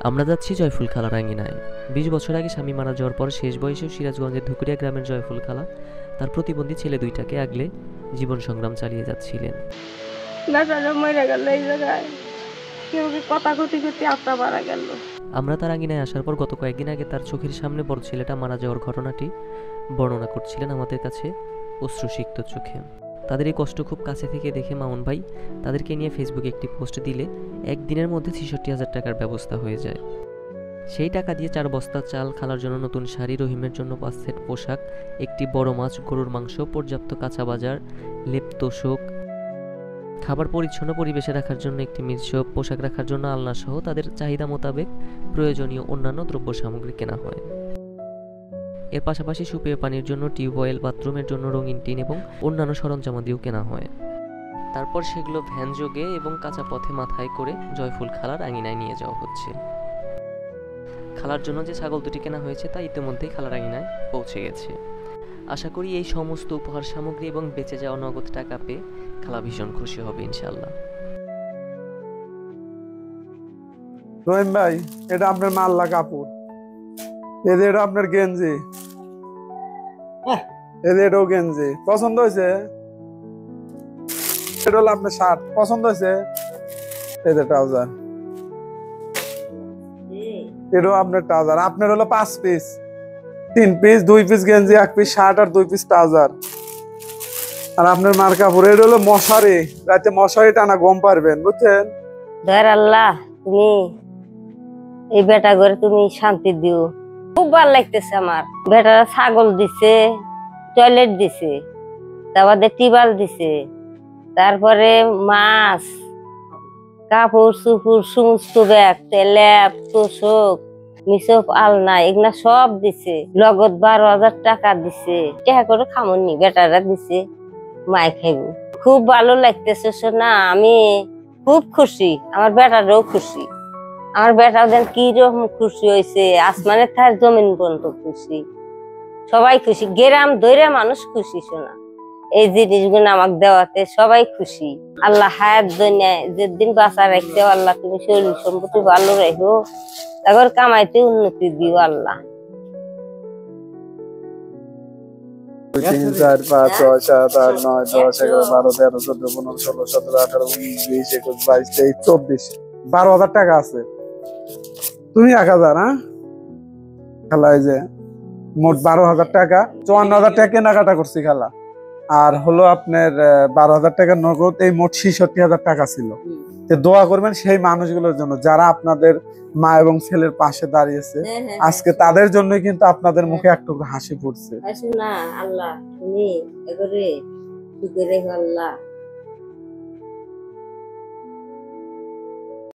আমরা যাচ্ছি জয়ফুল খালার আঙিনায়। 20 বছর আগে স্বামী মারা যাওয়ার পর শেষ বয়সেও সিরাজগঞ্জের ধুকুরিয়া গ্রামের জয়ফুল খালা তার প্রতিবন্ধী ছেলে দুইটাকে আগলে জীবন সংগ্রাম চালিয়ে যাচ্ছিলেন। আমরা তার আঙিনায় আসার পর গত কয়েকদিন আগে তার চোখের সামনে বড় ছেলেটা মারা যাওয়ার ঘটনাটি বর্ণনা করছিলেন আমাদের কাছে অশ্রুসিক্ত চোখে। তাদের এই কষ্ট খুব কাছে থেকে দেখে মামুন ভাই তাদেরকে নিয়ে ফেসবুকে একটি পোস্ট দিলে একদিনের মধ্যে 66,000 টাকার ব্যবস্থা হয়ে যায়। সেই টাকা দিয়ে 4 বস্তা চাল, খালার জন্য নতুন শাড়ি, রহিমের জন্য 5 সেট পোশাক, একটি বড় মাছ, গরুর মাংস, পর্যাপ্ত কাঁচা বাজার, লেপ তোশক, খাবার পরিচ্ছন্ন পরিবেশে রাখার জন্য একটি মিটশপ, পোশাক রাখার জন্য আলনা সহ তাদের চাহিদা মোতাবেক প্রয়োজনীয় অন্যান্য দ্রব্য সামগ্রী কেনা হয়। এর পাশাপাশি সুপেয় পানির জন্য টিউবওয়েল, বাথরুমের জন্য রঙিন টিন এবং অন্যান্য সরঞ্জামাদিও কেনা হয়। তারপর সেগুলো ভ্যান যোগে এবং কাঁচা পথে মাথায় করে জয়ফুল খালার আঙিনায় নিয়ে যাওয়া হচ্ছে। খালার জন্য যে ছাগল দুটি কেনা হয়েছে তা ইতিমধ্যেই খালার আঙিনায় পৌঁছে গেছে। আশা করি এই সমস্ত উপহার সামগ্রী এবং বেঁচে যাওয়া নগদ টাকা পেয়ে খালা ভীষণ খুশি হবে ইনশাআল্লাহ। রহিম ভাই, এটা আপনার মাল্লা কাপড়, এটা আপনার গেঞ্জি, এটাও গেঞ্জি পছন্দ হয়েছে, এটা হলো আপনার শার্ট পছন্দ হয়েছে, এদের ট্রাউজার, এটাও আপনার ট্রাউজার। আপনার হলো 5 পিস, 3 পিস, 2 পিস গেঞ্জি, 1 পিস শার্ট আর 2 পিস ট্রাউজার। আর আপনার মার কাপড়, এটা হলো মশারি, রাতে মশারি টানা ঘুম পারবেন, বুঝছেন? দয়ার আল্লাহ, তুমি এই বেটা করে তুমি শান্তি দিও। খুব ভালো লাগতেছে আমার। বেটারা ছাগল দিছে, টয়লেট দিছে, তারপরে টিবাল দিছে, তারপরে মাছ, কাপড় চুপুর, সমস্ত ব্যাগ, ল্যাপ তোষক, মিসপ, আলনা, এগুলা সব দিছে। লগত 12,000 টাকা দিছে। টাকা করে খামনি, বেটারা দিছে, মাই খাইব। খুব ভালো লাগতেছে সোনা, আমি খুব খুশি, আমার বেটারাও খুশি। আমার বেটা দেন কি রকম খুশি হয়েছে, আসমানের থার জমিন পর্যন্ত খুশি, সবাই খুশি, গ্রাম দৈরা মানুষ খুশি। শোনা এই জিনিসগুলো আমাকে দেওয়াতে সবাই খুশি। আল্লাহ হায়াত দুনিয়ায় যেদিন বাঁচা রাখছে, আল্লাহ তুমি শরীর সম্পত্তি ভালো রাখো, তারপর কামাইতে উন্নতি দিও আল্লাহ। 2 3 4 5 6 7 8 9 10 11 12 13 14 15 16 17 18 19 20 21 22 23 24 12,000 টাকা আছে। তুমি 1,000, হ্যাঁ খালা, এই যে মোট 12,000 টাকা, 54,000 টাকা কেনাকাটা করছি খালা। আর হলো আপনার 12,000 টাকা নগদ, এই মোট 66,000 টাকা ছিল। তো দোয়া করবেন সেই মানুষগুলোর জন্য যারা আপনাদের মা এবং ছেলের পাশে দাঁড়িয়েছে। আজকে তাদের জন্যই কিন্তু আপনাদের মুখে একটু হাসি ফুটছে। আল্লাহ তুমি এবারে সুখে রেখো আল্লাহ।